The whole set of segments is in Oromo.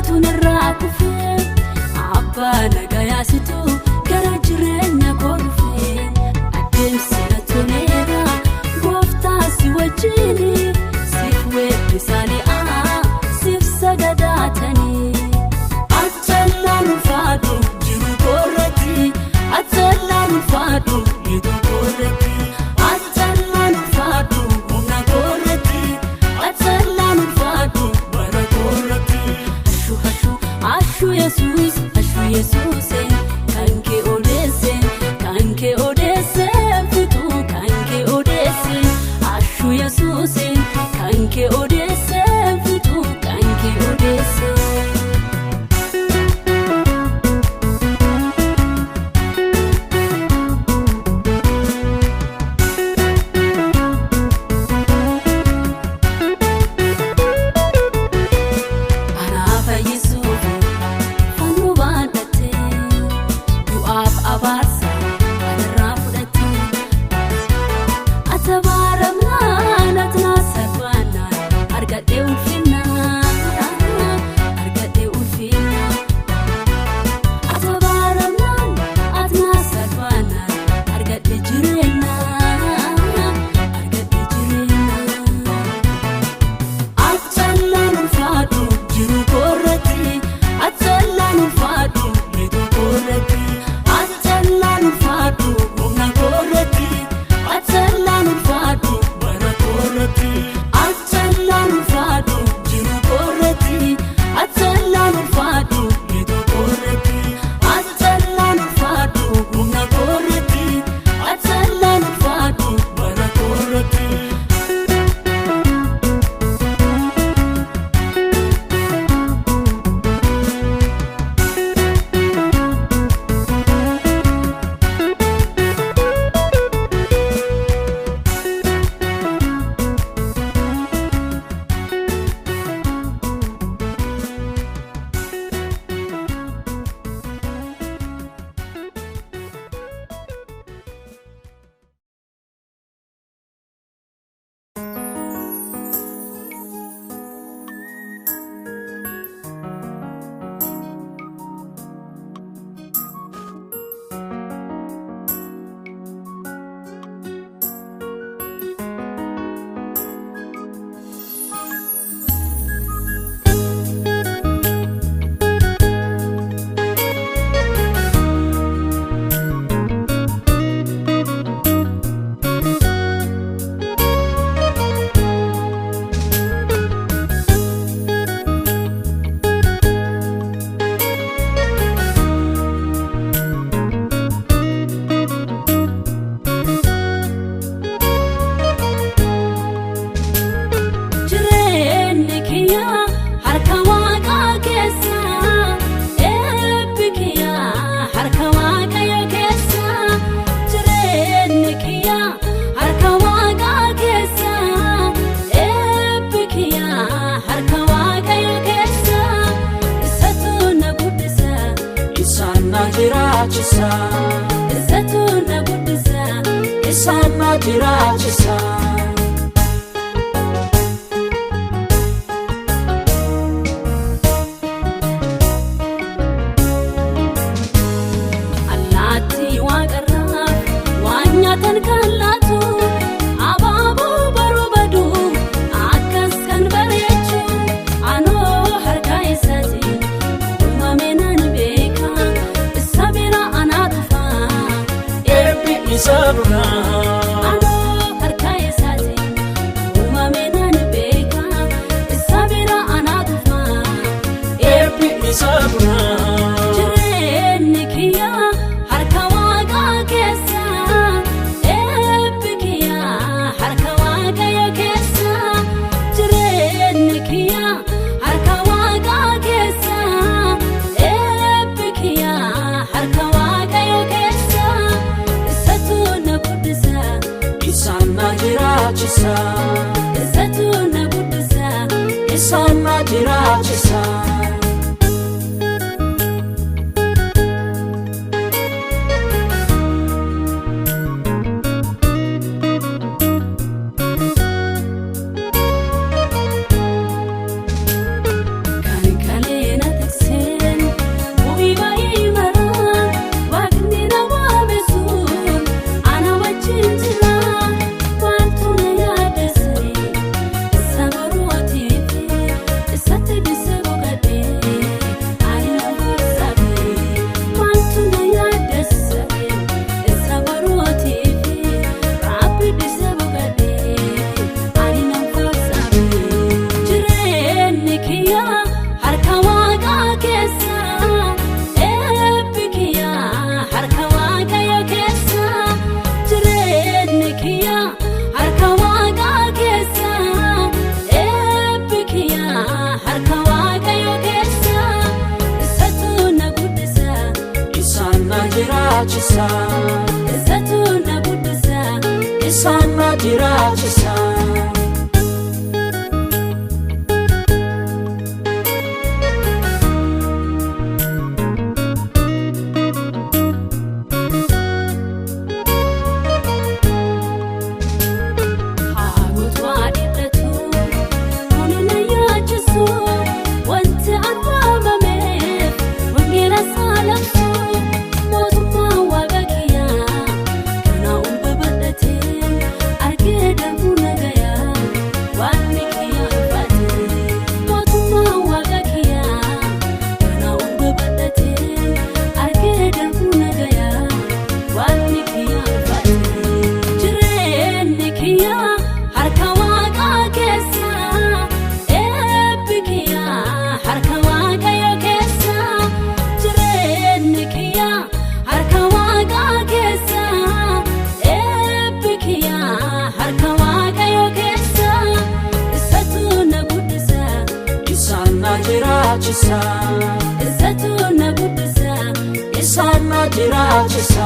tunirraa kufee abbaa nagayaasitu gara jireenya koo dhufee adeemsi na toleera gooftaa si wajjini siif weebbisaanii siif sagadaatanii achallaan ulfaadhu jiru koorratti achallaan ulfaadhu jiru koorratti achallaan ulfaadhu humna koorratti achallaan ulfaadhu bara koorratti ashu yesuus kanke odeesse fitu kanke odeesse ashu yesuus kanke odeesse fitu kanke odeesse Isatuna guddisa isana jiraachisa Allaatti waaqarraa waan nyaatan kan laatu abaaboo baruu badu akkas kan bareechu anoo harka isaati uumame nan beeka isa bira anaa dhufa eebbi isa bira anoo harka isaati uumame nan beeka isa bira anaa dhufa eebbi isa bira Isatuna guddisa isana jiraachisa kan kaleena jiraachisa. Isatu na guddisa Isaan na jiraachisa. Isatu na guddisa Isaan na jiraachisa.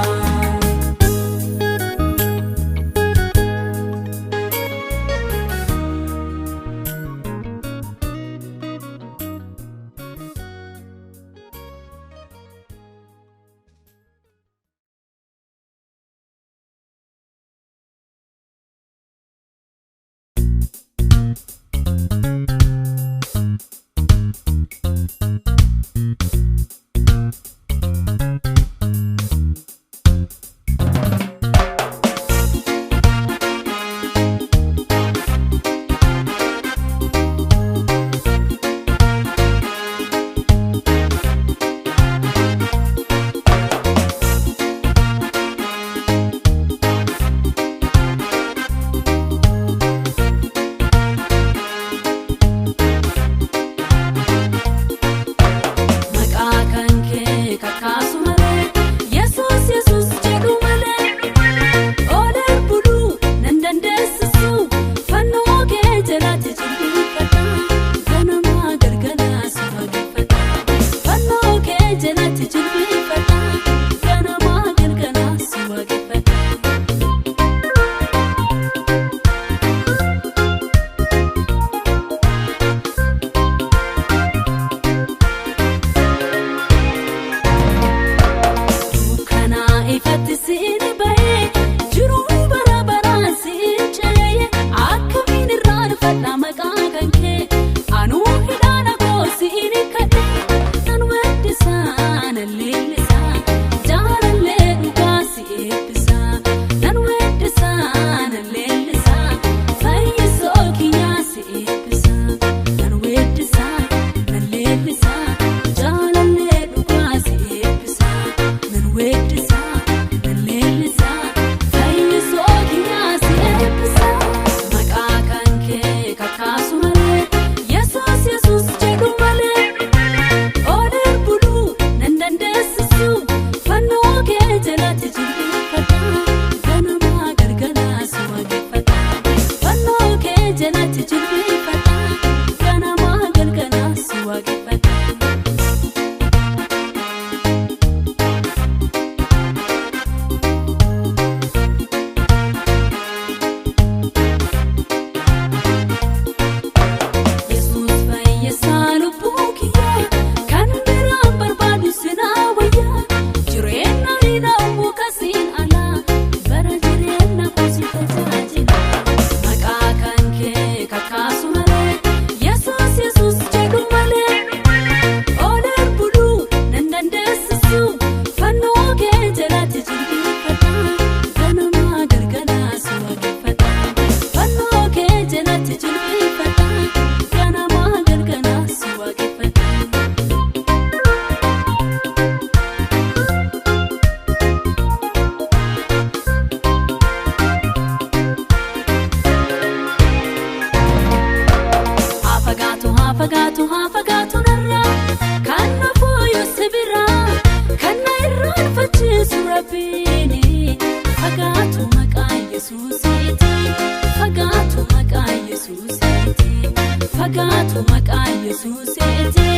Fagaatu maqaa Yesuusiiti,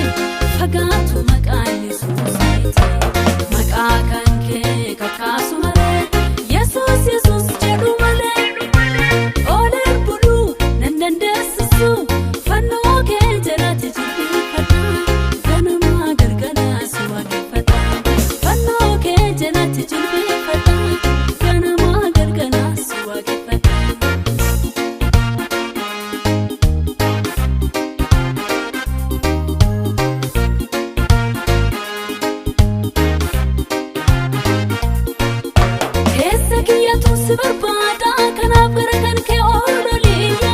fagaatu maqaa Yesuusiiti, maqaa kan kee kakaasu. fannoo kee jalatti jilbeeffadha ganamaa galgalaa si waaqeffadha fannoo kee jalatti jilbeeffadha ganamaa galgalaa si waaqeffadha. Keessa kiyyatu si barbaada kanaaf gara kan kee oololiya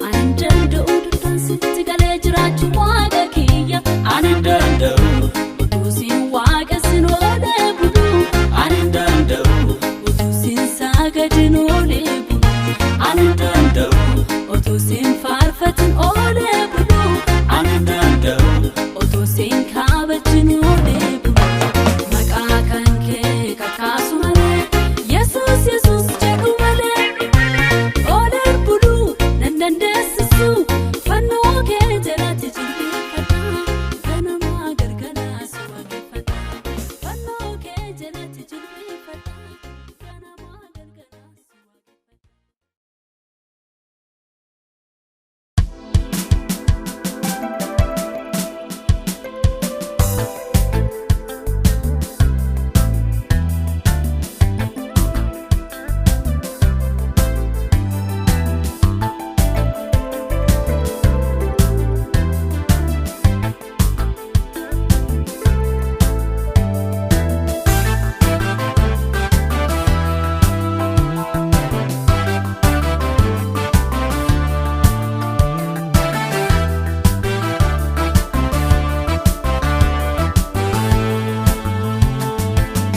ani hin danda'u duddaan sitti galee jiraachuu waaqa kiyya ani hin danda'u utuu siin waaqessin oolee bulu ani hin danda'u utuu siin saagadin oolee bulu ani hin danda'u utuu siin faarfatin oolee bulu ani hin danda'u utuu siin kaabachin oolee bulu maqaa kan kee kakaasu malee Yesus Yesus jedhu malee oolee bulu nan dandeessisu fannoo kee jalatti jilbeeffadha ganamaa galgalaa si waaqeffadha fannoo kee jalatti jilbeeffadha ganamaa galgalaa si waaqeffadha.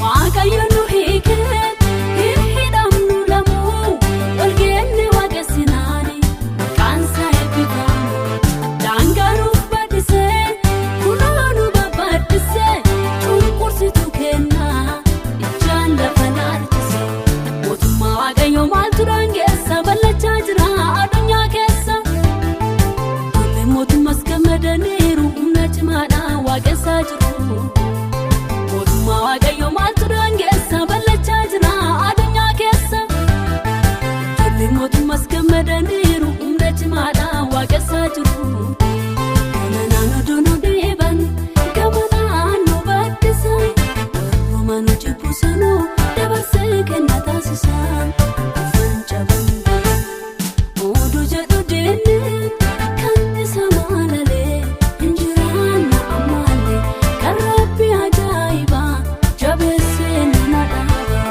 Waaqayyo nu hiikee hidhamnu lamuu walgeenne waaqessinaani maqaan isaa eebbifamu daangaa nuuf baadhisee kunoo nu babbaadhisee cunqursitu kennaa ijaan lafa laalchisee mootummaa waaqayyo maaltu daangeessa ballachaa jira addunyaa keessa tollee mootummas gammadaniiru humna cimaadhaan waaqessaa jiru. Mootummaa waaqayyo maaltu daangeessa ballachaa jira addunyaa keessa tollee mootummas gammadaniiru humna cimaadhaan waaqessaa jiru. Gamanaan odoo nu deeban gamanaan nu baaddisan warruma nu jibbusanuu dabarsee kenna taasisan kufan caban oduu jedhu deemnee kan isa maalalee hin jiraannu ammaallee kan rabbi ajaa'iba jabeessee nama dhaaba.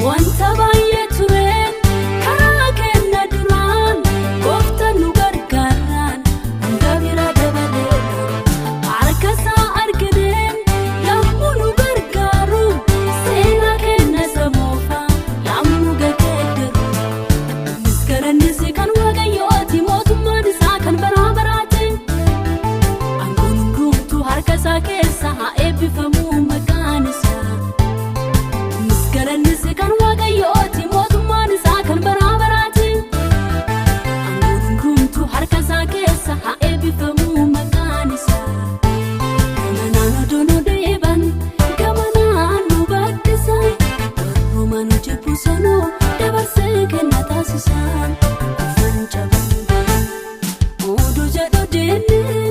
Wanta baay'ee tureen karaa kenna duraan gooftaan nu gargaaraan hunda bira dabaleedhaan harka isaa argineen yommuu nu gargaaru seenaa kenna samoofaa yommuu gageeddaru innis garannis kan waaqayyooti mootummaan isaa kan baraa baraate aangoon hundumtuu harka isaa keessa haa eebbifamu maqaan isaa. Garannis kan waaqayyooti mootummaan isaa kan baraa baraate aangoon hundumtuu harka isaa keessa haa eebbifamu maqaan isaa. Gamanaan odoo nu deeban gamanaan nu baaddisan warruma nu jibbusanuu dabarsee kenna taasisan kufan caban oduu jedhu deemnee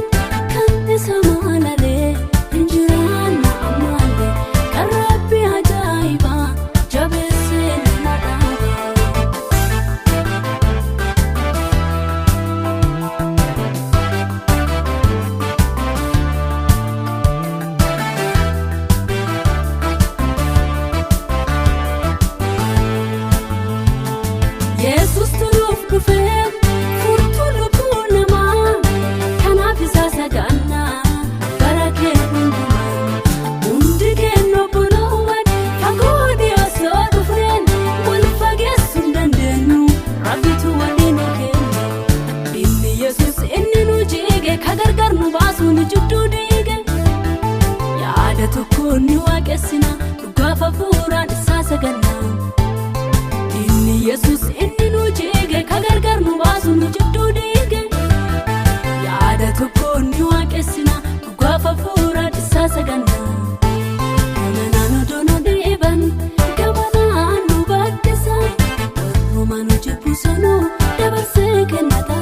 kan isa maalalee hin jiraannu ammaallee kan rabbi ajaa'iba jabeessee nama dhaaba. Yesus turuuf dhufee furtuu lubbuu namaa kanaaf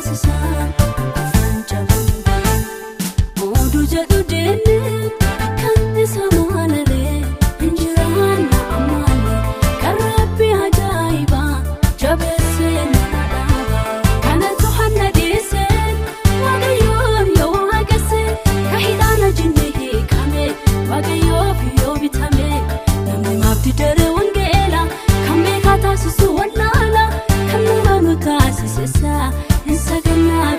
taasisaa afaan jabaa oduu jedhu deemee kan isa maalalee hin jiraanna ammalee kan rabbi ajaa'ibaa jabeessee nama dhaabaa kanatu hanna dhiisee waaqayyoon yoo waaqessee ka hidhaana jinni hiikame waaqayyoof yoo bitame namni maaf didare wangeela kan beekaa taasisu wallaala kan nama nu taasisesa hin sagannaa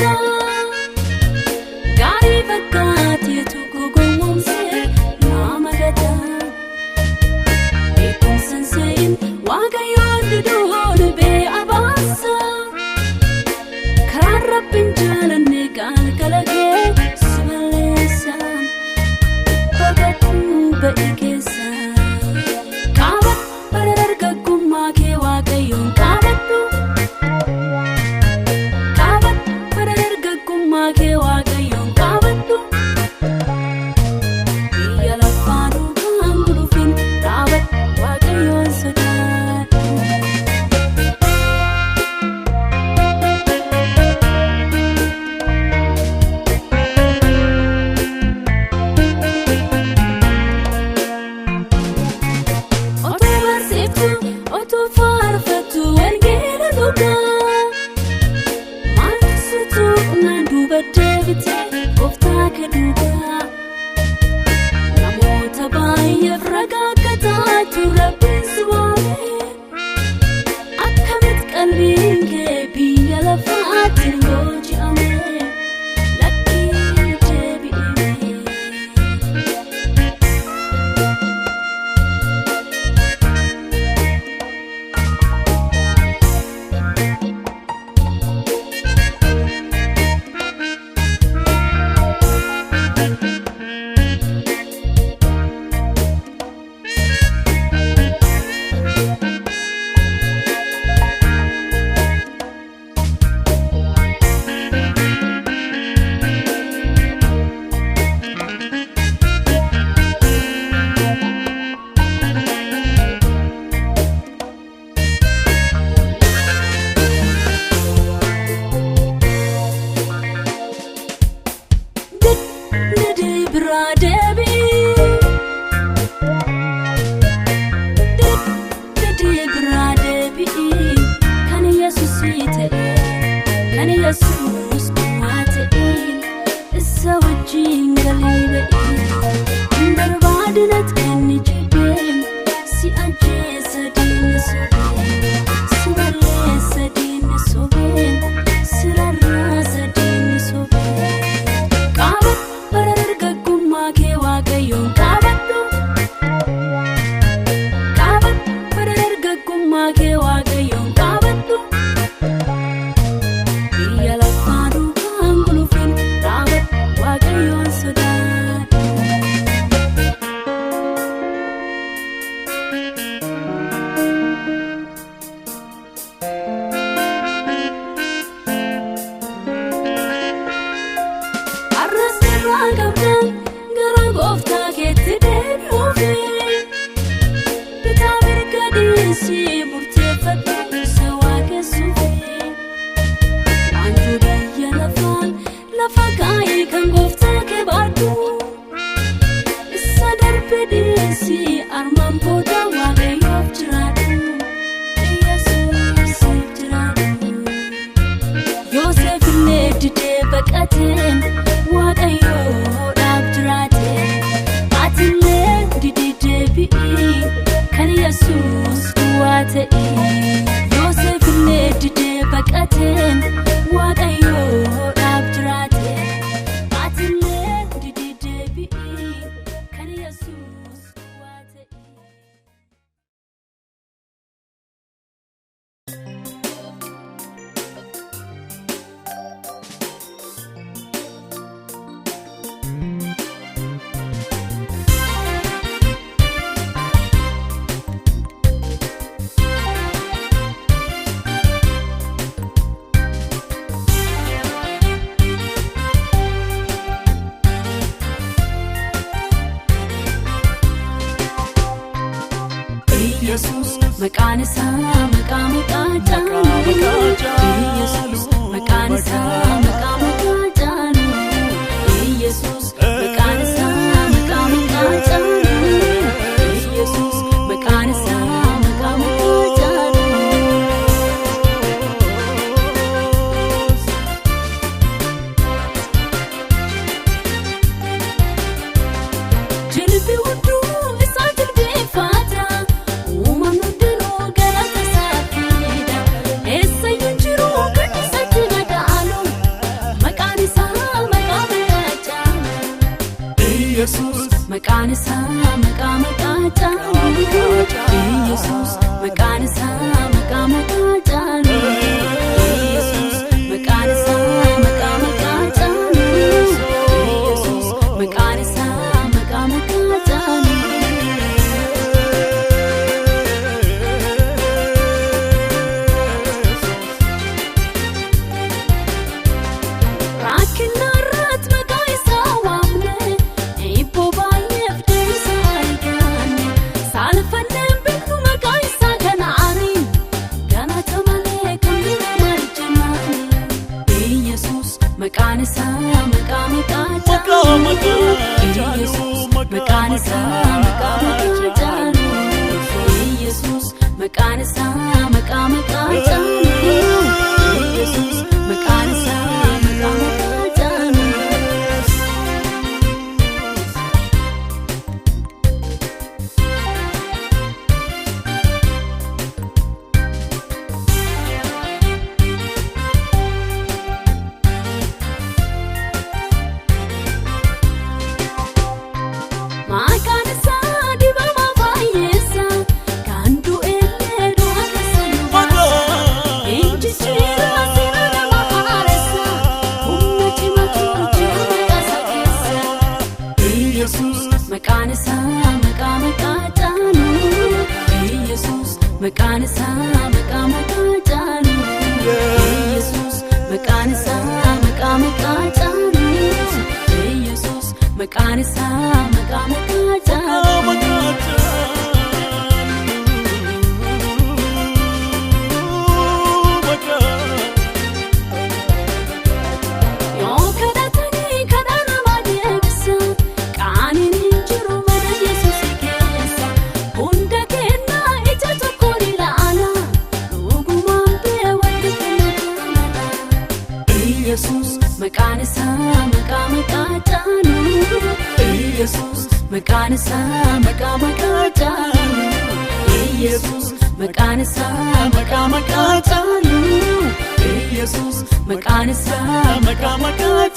gata gari fakkaate tokko gowwoomsee nama gata beekumsan se'in waaqayyoon duduun bee abaasa karaan rabbiin jaalanne galgala kee si balleessa bagadhuu ba'ii keessa qaabadhu bara dargaggummaa kee waaqayyoon qaabadhu bara dargaggummaa kee waaqayyoon qaabadhu biyya lafaanuu kan gulufin dhaabadhu waaqayyoon sodaadhu. Otoo barsiiftu otoo faarfattu wangeela dhugaa maaltu situ naan duuba deebitee gooftaa kee duugaa namoota baay'eef ragaa akka taatu rabbiin si waamee akkamitti qalbiin kee biyya lafaatiin booji'ame lakkii deebi'ee. Yesus kuwaatiin isa wajjin galii ba'ii barbaadinat kenni jedheen si ajjeessa diinni sobeen si balleessa diinni sobeen si rarraasa diinni sobeen qaabadhu bara dargaggummaa kee waaqayyoon qaabadhu bara dargaggummaa kee waaqayyoon qaabadhu biyya lafaanuu kan gulufin dhaabadhu waaqayyoon sodaadhu. Arras irraa qabdan gara gooftaa keetti deebi'uufi bitaa mirga dhiisii murteeffadhu isa waaqessuufi waanjoo biyya lafaan lafa kaayee kan gooftaa kee baadhu isa darbe dhiisii armaan booda waaqayyoof jiraadhu Yesuusiif jiraadhu. Yoosef illee didee baqateen waaqayyoodhaaf jiraate atillee didii deebi'ii kan Yesuus duwwaa ta'e. Yoosef illee didee baqateen waaqayyoodhaaf jiraate atillee didii deebi'ii kan Yesuus duwwaa ta'e. መቃንሳ መቃመቃጫኑ ኢየሱስ መቃንሳ መቃመቃጫኑ ኢየሱስ መቃንሳ መቃመቃጫኑ ኢየሱስ መቃንሳ መቃመቃጫኑ መቃንሳ መቃመቃጫኑ ኢየሱስ መቃንሳ መቃመቃጫኑ ኢየሱስ መቃንሳ መቃመቃጫኑ ኢየሱስ መቃንሳ መቃመቃጫኑ መቃንሳ መቃመቃጫኑ ኢየሱስ መቃንሳ መቃመቃጫኑ ኢየሱስ መቃንሳ መቃመቃጫኑ ኢየሱስ መቃንሳ መቃመቃጫኑ ኢየሱስ መቃንሳ መቃመቃጫኑ ኢየሱስ መቃንሳ መቃመቃጫኑ ኢየሱስ መቃንሳ መቃመቃጫኑ ኢየሱስ መቃንሳ መቃመቃጫኑ